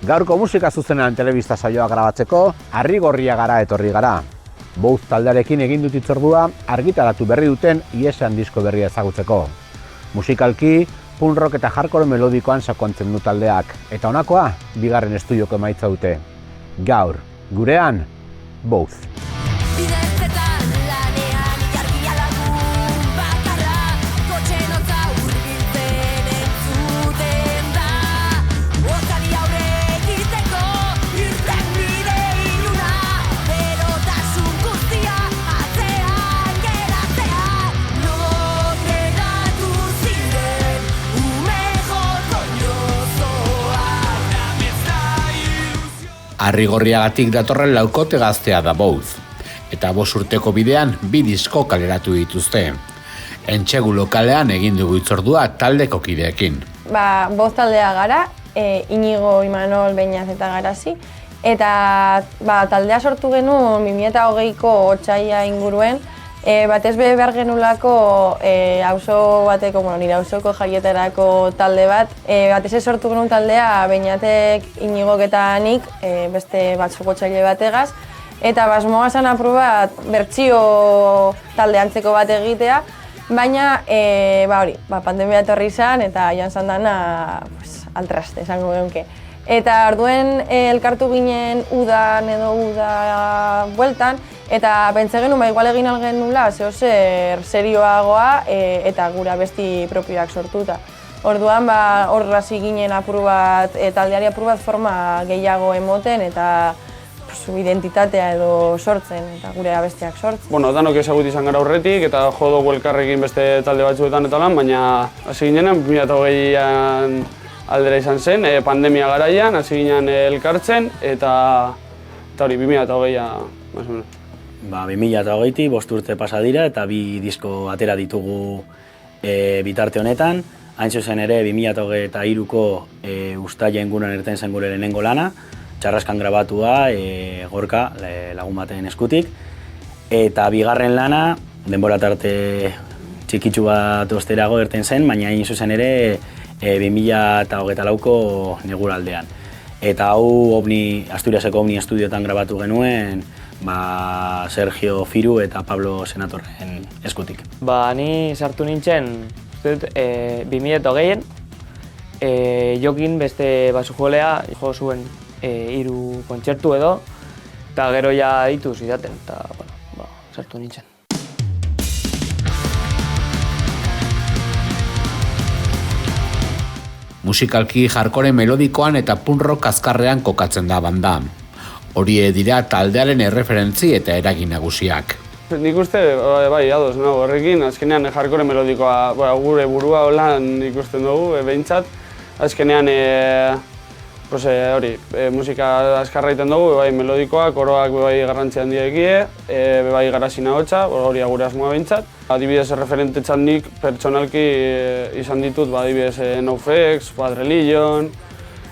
Gaurko musika zuzenean telebista saioa grabatzeko, Arrigorriagara etorri gara. Bouz taldearekin egin dut hitzordua argitaratu berri duten Iesean disko berria ezagutzeko. Musikalki, punk rock eta hardcore melodikoan sakontzen du taldeak, eta honakoa, bigarren estudioko emaitza dute. Gaur, gurean, Bouz. Arrigorriagatik datorren laukote gaztea da Bouz, eta 5 urteko bidean 2 disko kaleratu dituzte. Entsegu lokalean egin dugu hitzordua taldeko kideekin. Bouz taldea gara, Inigo, Imanol, Beñaz eta Garazi, eta taldea sortu genuen 2020ko otsaila inguruen, batez behar genulako auzo bateko, nire auzoko jaietarako talde bat. Batez sortu genuen taldea Beñatek, Inigok eta nik, beste batzuk otsaile bategaz. Eta basmoa zan aprobat bertsio talde antzeko bat egitea, baina pandemia etorri izan eta joan zan dana altraste, esango geunke. Eta orduen elkartu ginen udan edo uda bueltan, eta pentsa genuen igual egin algen nula zehozer serioagoa eta gura abesti propioak sortuta. Orduan hor hasi ginen apur bat, taldeari apur bat forma gehiago emoten eta identitatea edo sortzen eta gure abestiak sortzen. Danok ezagut izan gara aurretik eta jo dugu elkarrekin beste talde batzuetan eta lan, baina hasi ginen 2020an aldera izan zen, pandemia garaian, hasi ginen elkartzen eta hori 2020a, más o menos. 2020 5 urte pasa dira eta 2 disko atera ditugu bitarte honetan. Hain zuzen ere 2023ko uztaila inguruan irten zen gure lehenengo lana, Txarraskan grabatua, Gorka lagun baten eskutik. Eta bigarren lana, denbora tarte txikitsu bat osterago irten zen, baina hain zuzen ere 2024ko neguraldean. Eta hau Asturiaseko Omni Estudioetan grabatu genuen, Sergio Firu eta Pablo Senatorren eskutik. Ni sartu nintzen 2020an, jokin beste basujolea jo zuen 3 kontzertu edo, eta gero ja ditu zidaten, eta sartu nintzen. Musikalki hardcore melodikoan eta punk rock azkarrean kokatzen da banda. Horie dira taldearen erreferentzi eta eragin nagusiak. Nik uste, ados nago horrekin, azkenean hardcore melodikoa gure burua holan ikusten dugu, behintzat. Azkenean musika azkarra egiten dugu, melodikoak, koroak garrantzi handia egie, Garazi ahotsa, hori gure asmoa behintzat. Adibidez erreferentetzat nik pertsonalki izan ditut, adibidez NoFX, Bad Religion,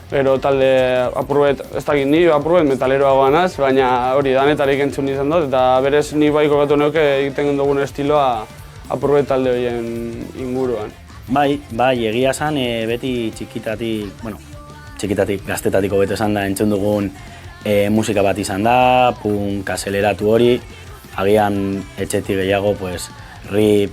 gero talde apurbet, ez dakit ni apurbet metaleroagoa naz, baina hori danetarik entzun izan dut, eta berez ni kokatu neuke egiten dugun estiloa apurbet talde horien inguruan. Bai, egia esan, beti txikitatik, gaztetatik hobeto esan da entzun dugun musika bat izan da, punk azeleratu hori, agian etxetik gehiago, rip,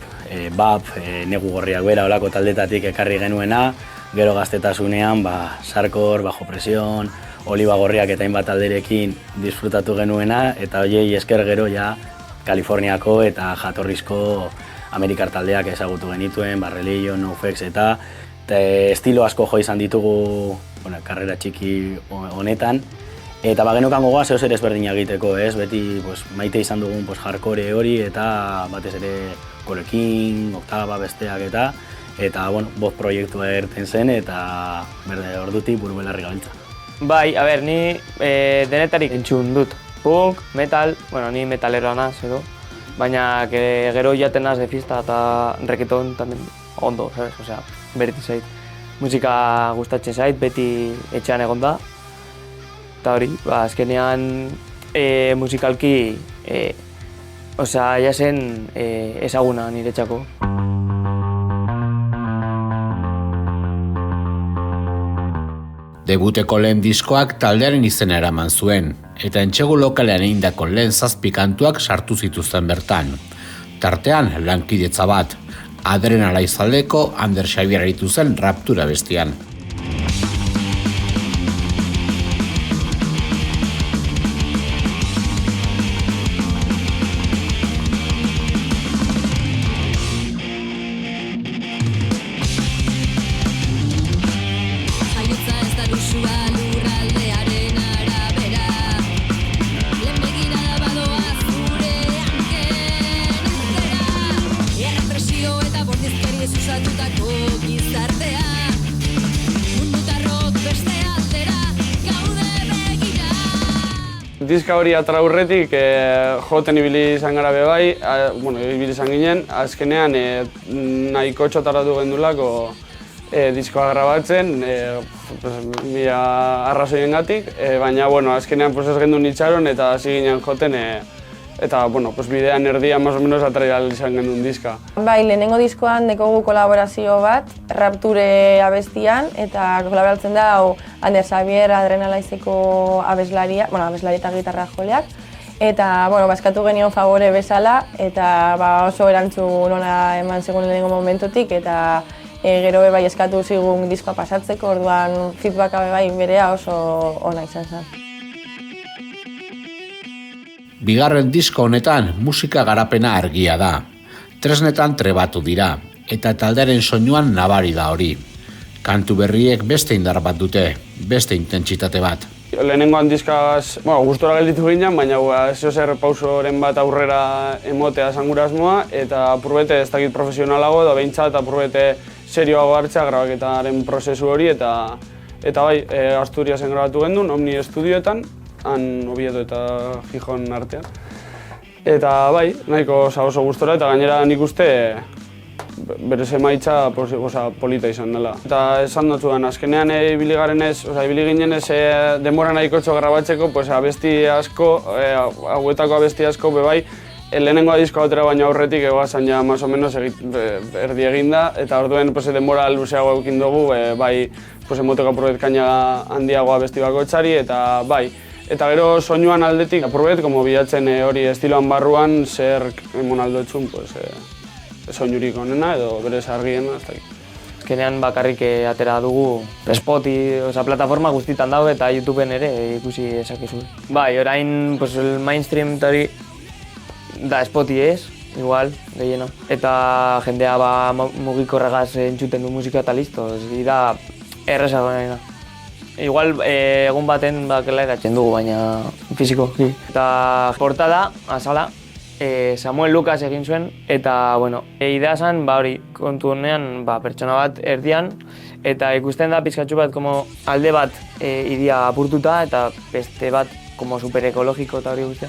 bap, negu gorriak bera olako taldetatik ekarri genuena, gero gaztetasunean, sarkor, bajo presion, oliba gorriak eta hainbat talderekin disfrutatu genuena, eta horiei esker gero ja Kaliforniako eta jatorrizko Amerikar taldeak ezagutu genituen, Bad Religion, NoFX eta estilo asko jo izan ditugu karrera txiki honetan. Eta geneukan gogoa zehozer ezberdina egiteko, beti maite izan dugun hardcore hori eta batez ere Korekin, Oktaba besteak eta boz proiektua erten zen eta ordutik buru belarri gabiltza. Ni denetarik entzun dut. Punk, metal, ni metaleroa naz edo, baina gero jaten naz de fiesta eta reketon también ondo, bereti zait. Musika gustatzen zait, beti etxean egon da. Eta hori, azkenean musikalki, jasen ezaguna niretzako. Debuteko lehen diskoak taldearen izena eraman zuen, eta entsegu lokalean egindako lehen 7 kantuak sartu zituzten bertan. Tartean, lankidetza bat, Adrenalaizaldeko Ander Xabier aritu zen Raptura bestian. Diska hori atera aurretik joten ibili izan gara bai, ibili izan ginen, azkenean nahiko txotaratu gendulako diskoa grabatzen, mila arrazoiengatik, baina azkenean ez gendun itxaron eta hasi ginen joten, eta bidean erdia más o menos atera izan gendun diska. Bai, lehenengo diskoan dekogu kolaborazio bat, Rapture abestian, eta kolaboratzen da Ander Xabier Adrenalaizeko abeslaria, abeslaria eta gitarra joleak. Eta, eskatu genion favore bezala, eta oso erantzun ona eman segun lehenengo momentutik, eta gero bai eskatu zigun diskoa pasatzeko, orduan feedbacka bai berea oso ona izan zen. Bigarren disko honetan musika garapena argia da. Tresnetan trebatu dira, eta taldearen soinuan nabari da hori. Kantu berriek beste indar bat dute, beste intentsitate bat. Lehenengoan diskaz, gustora gelditu ginen, baina zer pausoren bat aurrera emotea zangurasmoa, eta apurbete ez dakit profesionalago, edo behintzat apurbete serioago hartzea grabaketaren prozesu hori, eta bai, Asturiasen grabatu gendun, Omni Estudioetan, han Oviedo eta Gijon artean. Eta bai, nahiko oso gustora, eta gainera nik uste berez emaitza polita izan dela. Eta esan dutzuan, azkenean ibili ginen ez denbora nahikotxo grabatzeko, abesti asko, hauetako abesti asko bebai, lehenengoa diskoa atera baina aurretik egoazan ja más o menos erdi eginda, eta orduen denbora luzeago eukin dugu, bai, emoteko aprobetkaina handiagoa abesti bakoitzari, eta bai, eta gero soinuan aldetik aprobet, bilatzen hori estiloan barruan zer emon aldotxun, soinurik onena edo berez argiena, ez dakit. Azkenean bakarrik atera dugu plataforma guztitan dago eta YouTubeen ere ikusi ezakezu. Bai, orain mainstream hori da Spotify ez, igual, gehiena. Eta jendea mugikorregaz entzuten du musika eta listo, da errezago nahi. Igual egun baten eratzen dugu, baina fiziko. Eta portada, azala, Samuel Lucas egin zuen, eta idea zen, hori kontu honean pertsona bat erdian, eta ikusten da pizkatxu bat alde bat idia apurtuta, eta beste bat super ekologiko eta hori guztia.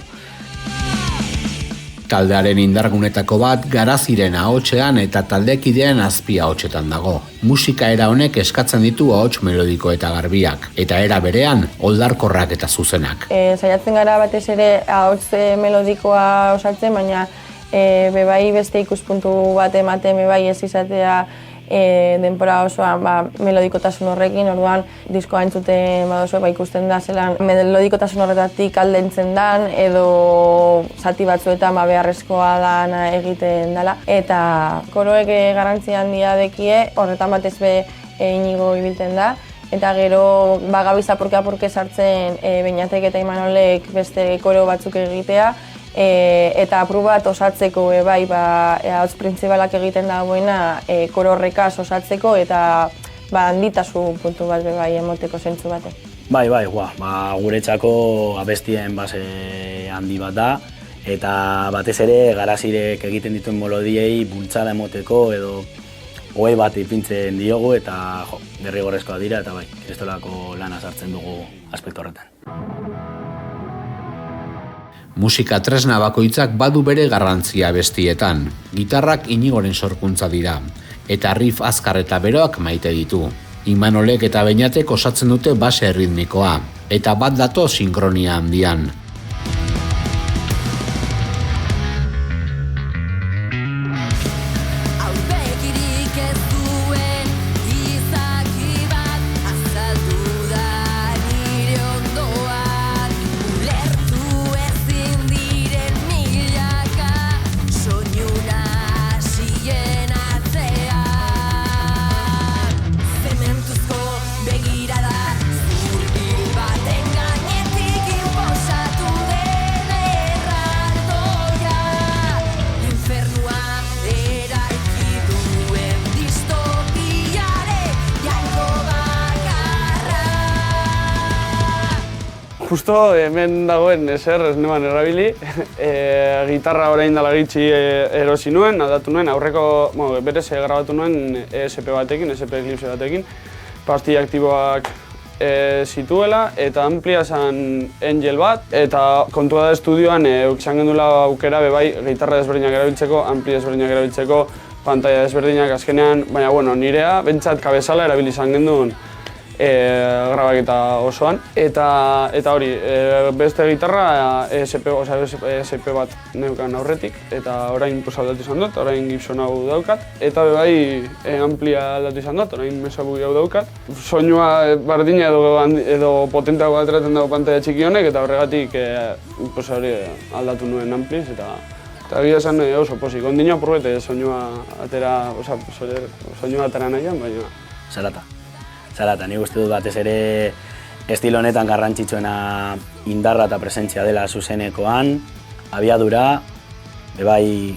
Taldearen indargunetako bat Garaziren ahotsean eta taldekideen azpi ahotsetan dago. Musika era honek eskatzen ditu ahots melodiko eta garbiak, eta era berean oldarkorrak eta zuzenak. Saiatzen gara batez ere ahots melodikoa osatzen, baina bebai beste ikuspuntu bat ematen bebai ez izatea denbora osoan melodikotasun horrekin, orduan diskoa entzuten badozu ikusten da zelan melodikotasun horretatik aldentzen dan edo zati batzuetan beharrezkoa dan egiten dela. Eta koroek garrantzia handia dekie, horretan batez be Inigo ibiltzen da. Eta gero gabiz apurke sartzen Beñatek eta Imanolek beste koro batzuk egitea. Eta apur bat osatzeko bai, ahots printzibalak egiten dagoena koro horrekaz osatzeko eta handitasun puntu bat bai emoteko zentzu batek. Bai, guretzako abestien base handi bat da, eta batez ere Garazirek egiten dituen melodiei bultzada emoteko edo ohei bat ipintzen diogu eta derrigorrezkoa dira eta bai, kristolako lana sartzen dugu aspektu horretan. Musika tresna bakoitzak badu bere garrantzia abestietan. Gitarrak Inigoren sorkuntza dira, eta riff azkar eta beroak maite ditu. Imanolek eta Beñatek osatzen dute base erritmikoa, eta bat dato sinkronia handian. Aurpegirik ez duen izaki bat azaldu da. justo hemen dagoen ezer ez neban erabili. Gitarra orain dela gitxi erosi nuen, aldatu nuen, aurreko, berez grabatu nuen ESP batekin, ESP Eclipse batekin, pastilla aktiboak zituela, eta amplia zen Angel bat, eta kontua da estudioan izan gendula aukera bebai gitarra desberdinak erabiltzeko, ampli desberdinak erabiltzeko, pantalla desberdinak azkenean, baina bueno, nirea bentsat kabezala erabili izan genduen grabaketa osoan, eta hori, beste gitarra ESP bat neukan aurretik, eta orain aldatu izan dut, orain Gibson hau daukat, eta bebai amplia aldatu izan dut, orain mesabugi hau daukat. Soinua bardina edo potenteago ateratzen dago pantalla txiki honek, eta horregatik hori aldatu nuen ampliz, eta egia esan oso pozik. Ondino probete soinua atera nahian, baina... Zarata, nik uste dut batez ere estilo honetan garrantzitsuena indarra eta presentzia dela zuzenekoan, abiadura, bebai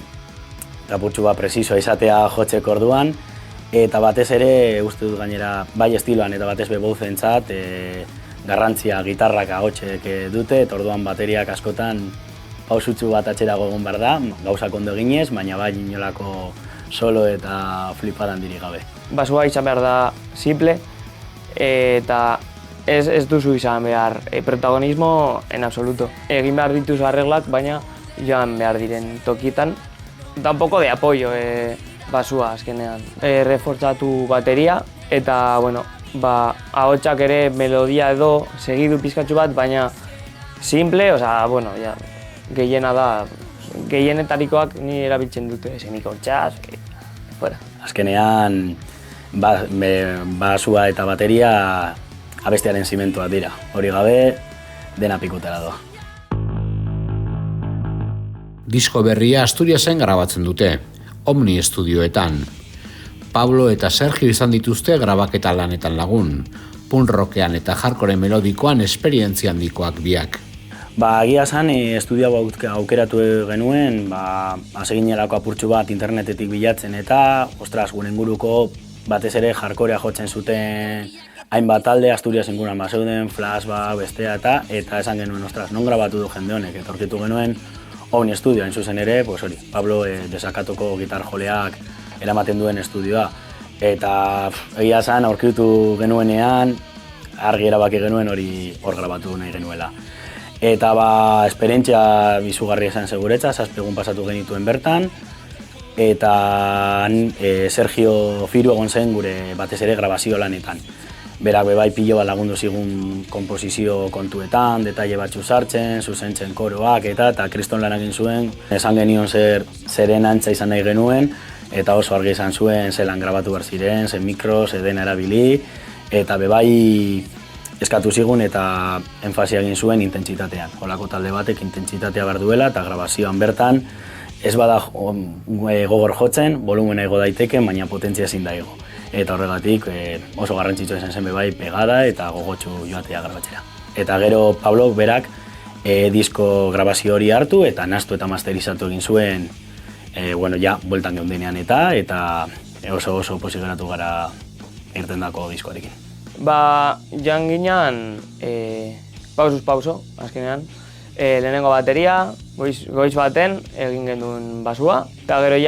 rapurtxu bat presisoa izatea jotzeko orduan, eta batez ere uste dut gainera bai estiloan eta batez bebouzentzat garrantzia gitarrak ahotsek dute, eta orduan bateriak askotan pausutxu bat atxerago egon behar da, gauzak ondo eginez, baina bai inolako solo eta flipadan diri gabe. Basua izan behar da simple, eta ez duzu izan behar protagonismo en absoluto. Egin behar dituzu arreglak, baina joan behar diren tokietan. Da un poco de apoyo basua azkenean. Refortzatu bateria, eta bueno, ahotsak ere melodia edo segidu pizkatxu bat, baina simple, bueno, gehiena da, gehienetarikoak ni erabiltzen dute, semikortxas, fuera. Azkenean, basua eta bateria abestiaren zimentuak dira. Hori gabe, dena pikutara doa. Disko berria Asturiasen grabatzen dute, Omni Estudioetan. Pablo eta Sergio izan dituzte grabaketa lanetan lagun, punk rockean eta hardcore melodikoan esperientzia handikoak biak. Egia esan, estudio aukeratu genuen, haseginelako apurtxu bat internetetik bilatzen eta, gure inguruko batez ere hardcorea jotzen zuten hainbat talde Asturias inguruan bazeuden, Flashback, bestea eta esan genuen, non grabatu du jende honek, eta aurkitu genuen Omni Estudio, hain zuzen ere, Pablo desakatoko gitar joleak eramaten duen estudioa. Eta egia esan, aurkitu genuenean, argi erabaki genuen hor grabatu nahi genuela. Eta esperientzia bizugarria esan seguretza, 7 egun pasatu genituen bertan, eta Sergio Firu egon zen gure batez ere grabazio lanetan. Berak bebai pilo bat lagundu zigun komposizio kontuetan, detaile batzu sartzen, zuzentzen koroak eta kriston lan egin zuen. Esan genion zeren antza izan nahi genuen, eta oso argi izan zuen zelan grabatu behar ziren, zen mikro, dena erabili, eta bebai eskatu zigun eta enfasia egin zuen intentsitatean. Holako talde batek intentsitatea behar duela eta grabazioan bertan ez bada gogor jotzen, volumena igo daiteke, baina potentzia ezin da igo. Eta horregatik oso garrantzitsua izan zen bebai pegada eta gogotsu joatea grabatzera. Eta gero Pablo berak disko grabazio hori hartu eta nastu eta masterizatu egin zuen bueltan geundenean eta oso pozik geratu gara irtendako diskoarekin. Joan ginean pausuz pauso, azkenean. Lehenengo bateria, goiz baten egin genuen basua, eta gero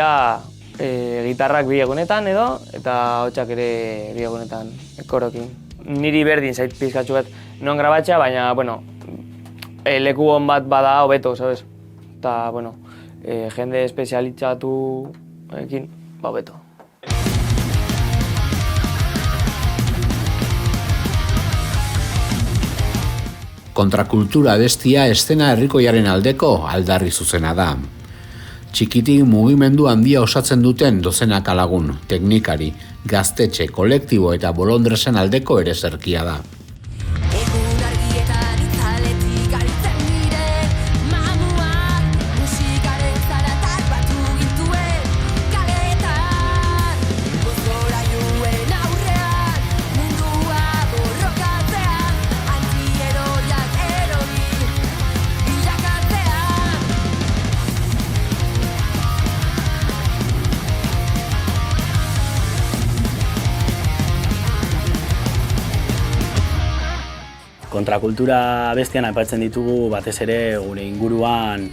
gitarrak bi egunetan edo, eta ahotsak ere bi egunetan korokin. Niri berdin zait pizkatxu bat non grabatzea, baina, leku hon bat bada hobeto, sabes? Eta, jende espezialitzatu ekin, hobeto. Kontrakultura abestia eszena herrikoiaren aldeko aldarri zuzena da. Txikitik mugimendu handia osatzen duten dozenaka lagun, teknikari, gaztetxe, kolektibo eta bolondresen aldeko ere zerkia da. kontrakultura bestian aipatzen ditugu batez ere gure inguruan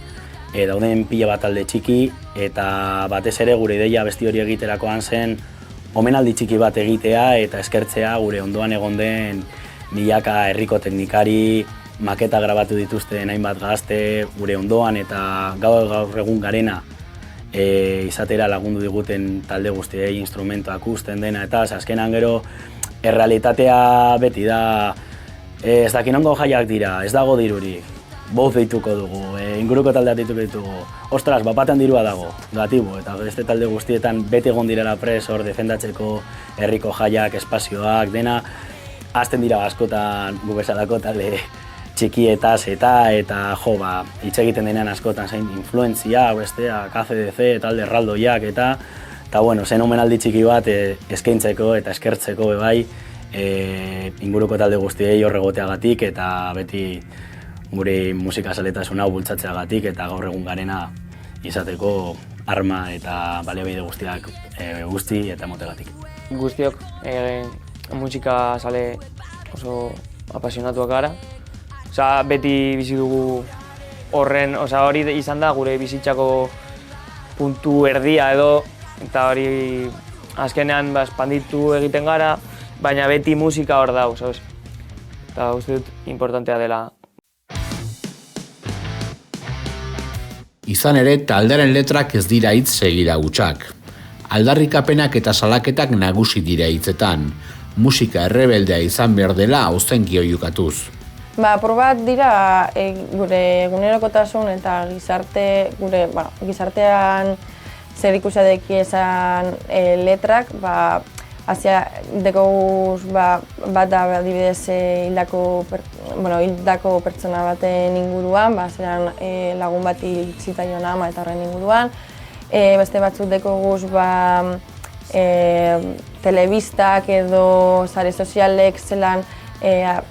dauden pila bat talde txiki, eta batez ere gure ideia besti hori egiterakoan zen omenaldi txiki bat egitea eta eskertzea gure ondoan egon den milaka herriko teknikari, maketa grabatu dituzten hainbat gazte gure ondoan eta gaur egun garena izatera lagundu diguten talde guztiei instrumentoak usten dena eta azkenan gero errealitatea beti da ez dakinongo jaiak dira, ez dago dirurik, boz deituko dugu, inguruko taldeak deituko ditugu, ostras, bapaten dirua dago, negatibo, eta beste talde guztietan beti egon direla pres hor defendatzeko herriko jaiak, espazioak, dena, hasten dira askotan gu bezalako talde txikietaz eta jo, hitz egiten denean askotan zein influentzia, besteak, ACDC, talde erraldoiak eta bueno, zen omenaldi txiki bat eskaintzeko eta eskertzeko bai inguruko talde guztiei horregoteagatik eta beti gure musika zaletasuna bultzatzeagatik eta gaur egun garena izateko arma eta baliabide guztiak guzti eta motegatik. Guztiok musika zale oso apasionatuak gara. Beti bizi dugu horren, hori izan da gure bizitzako puntu erdia edo, eta hori azkenean espanditu egiten gara, baina beti musika hor dago, eta uste dut importantea dela. Izan ere, taldearen letrak ez dira hitz segira hutsak. Aldarrikapenak eta salaketak nagusi dira hitzetan. Musika errebeldea izan behar dela ozenki oiukatuz. Apur bat dira gure egunerokotasun eta gizartean zer ikusadeki esan letrak, dekoguz bat da adibidez hildako pertsona baten inguruan, zeran lagun bat hil zitzaion ama eta horren inguruan. Beste batzuk dekoguz telebistak edo sare sozialek zelan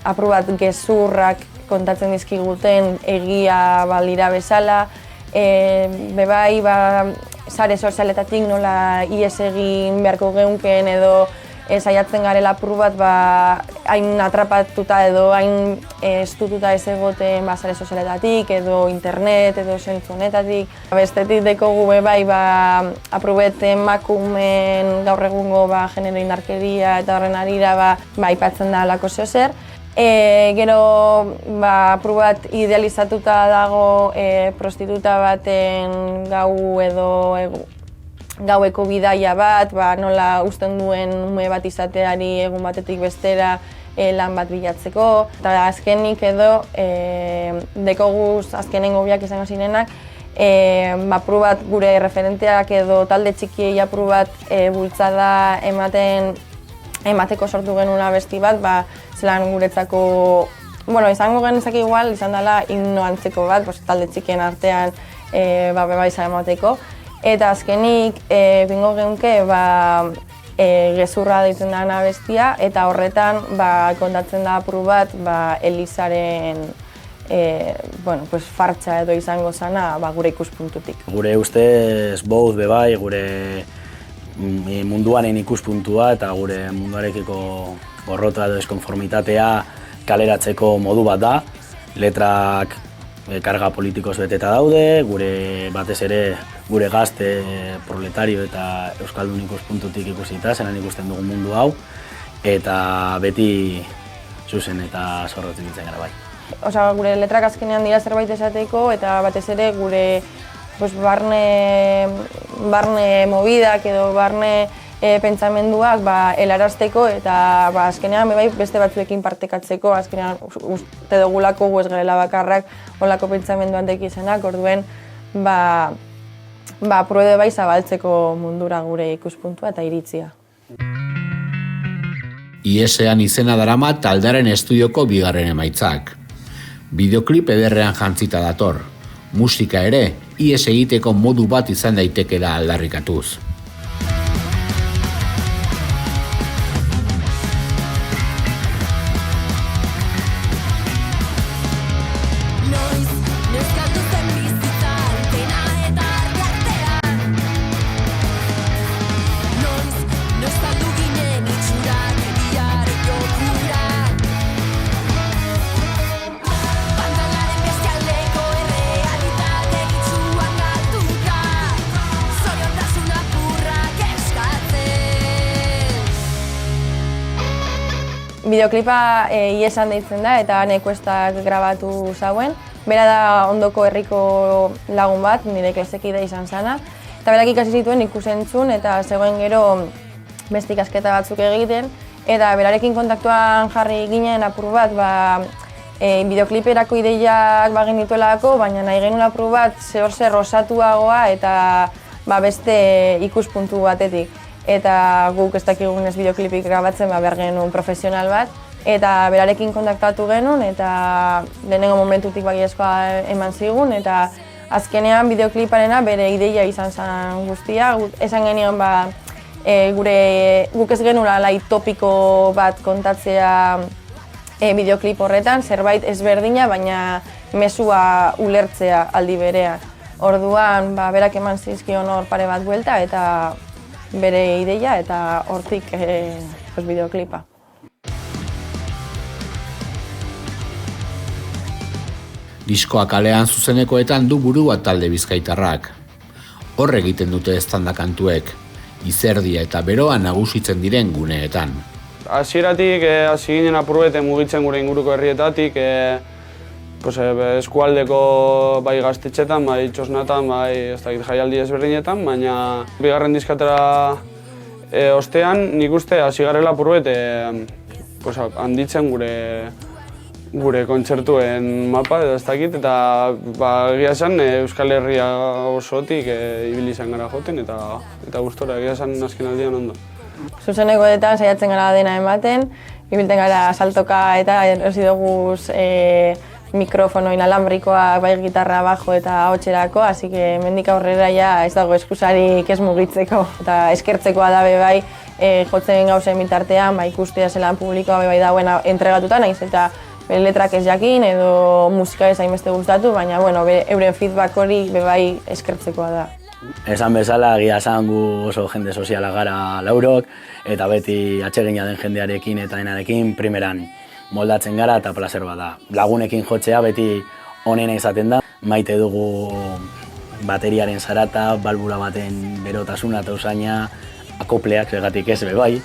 apur bat gezurrak kontatzen dizkiguten egia balira bezala. Bebai, sare sozialetatik nola ihes egin beharko geunken edo saiatzen garela apur bat hain atrapatuta edo hain estututa ez egoten sare sozialetatik edo internet edo zentzunetatik. Bestetik dekogu bebai apur bat emakumen gaur egungo genero indarkeria eta horren harira aipatzen da alako zeozer. Gero apur bat idealizatuta dago prostituta baten gaueko bidaia bat, nola uzten duen ume bat izateari egun batetik bestera lan bat bilatzeko. Eta azkenik edo dekoguz azkenengo biak izango zirenak, apur bat gure referenteak edo talde txikiei apur bat bultzada emateko sortu genuen abesti bat, zelan guretzako, izango genezake igual, izan dela himno antzeko bat, talde txikien artean bebaisa emateko. Eta azkenik, bingo geunke, gezurra deitzen da abestia, eta horretan kontatzen da apur bat Elizaren fartxa edo izango zana gure ikuspuntutik. Gure ustez boz bebai, gure munduaren ikuspuntua eta gure munduarekiko gorrota edo eskonformitatea kaleratzeko modu bat da. Letrak karga politikoz beteta daude, batez ere gure gazte proletario eta euskaldun ikuspuntutik ikusita, zelan ikusten dugun mundu hau, eta beti zuzen eta zorrotik ditzen gara bai. Gure letrak azkenean dira zerbait esateko eta batez ere gure barne mobidak edo barne pentsamenduak helarazteko eta azkenean beste batzuekin partekatzeko, azkenean uste dugulako ez garela bakarrak olako pentsamenduan dekizenak, orduen pruebe zabaltzeko mundura gure ikuspuntua eta iritzia. Iesean izena darama taldearen estudioko bigarren emaitzak. Bideoklip ederrean jantzita dator. Musika ere, ihes egiteko modu bat izan daitekela aldarrikatuz. Bideoklipa Iesan deitzen da eta Nekuestak grabatu zauen. Bera da ondoko herriko lagun bat, nire klasekide izan zana. Eta berak ikasi zituen ikusentzun eta zegoen gero beste ikasketa batzuk egiten. Eta berarekin kontaktuan jarri ginen apur bat, bideokliperako ideiak genituelako, baina nahi genuen apur bat zer osatuagoa eta beste ikuspuntu batetik. Eta guk ez dakigunez bideoklipik grabatzen behar genuen profesional bat. Eta berarekin kontaktatu genuen eta lehenengo momentutik baiezkoa eman zigun. Eta azkenean bideokliparena bere ideia izan zen guztia. Esan genion guk ez genuen alai topiko bat kontatzea bideoklip horretan, zerbait ezberdina, baina mezua ulertzea aldi berean. Orduan, berak eman zizkion hor pare bat buelta eta bere ideia eta hortik bideoklipa. Diskoa kalean zuzenekoetan du burua talde bizkaitarrak. Hor egiten dute eztanda kantuek, izerdia eta beroa nagusitzen diren guneetan. Hasieratik hasi ginen apurbete mugitzen gure inguruko herrietatik, eskualdeko bai gaztetxetan, bai txosnatan, bai jaialdi ezberdinetan, baina bigarren diskatera ostean nik uste hasi garela apurbete handitzen gure kontzertuen mapa edo ez dakit, eta egia esan Euskal Herria osotik ibili izan gara joten eta gustora egia esan azken aldian ondo. Zuzenekoetan saiatzen gara dena ematen, ibilten gara saltoka eta erosi dugu mikrofono inalambrikoa, bai gitarra, bajo eta ahotserako, así que mendik aurrera ez dago eskusarik ez mugitzeko. Eta eskertzekoa da bai jotzen gauzen bitartean, ikustea zelan publikoa bai dauen entregatuta, nahiz eta bere letrak ez jakin edo musika ez hainbeste gustatu, baina euren feedback hori bai eskertzekoa da. Esan bezala, egia esan gu oso jende soziala gara laurok, eta beti atsegina den jendearekin eta denarekin primeran moldatzen gara eta placer bat da. Lagunekin jotzea beti onena izaten da, maite dugu bateriaren zarata, balbula baten berotasuna eta usaina, akopleak segatik ez bai,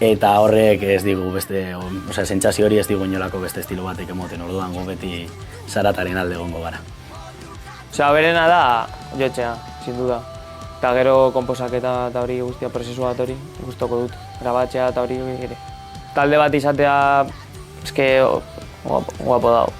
eta horrek ez digu sentsazio hori ez digu inolako beste estilo batek emoten, orduan gu beti zarataren alde egongo gara. Berena da jotzea, sin duda. Eta gero konposaketa eta hori guztia prozesu bat hori gustoko dut, grabatzea eta hori ere. Talde bat izatea, guapo dago.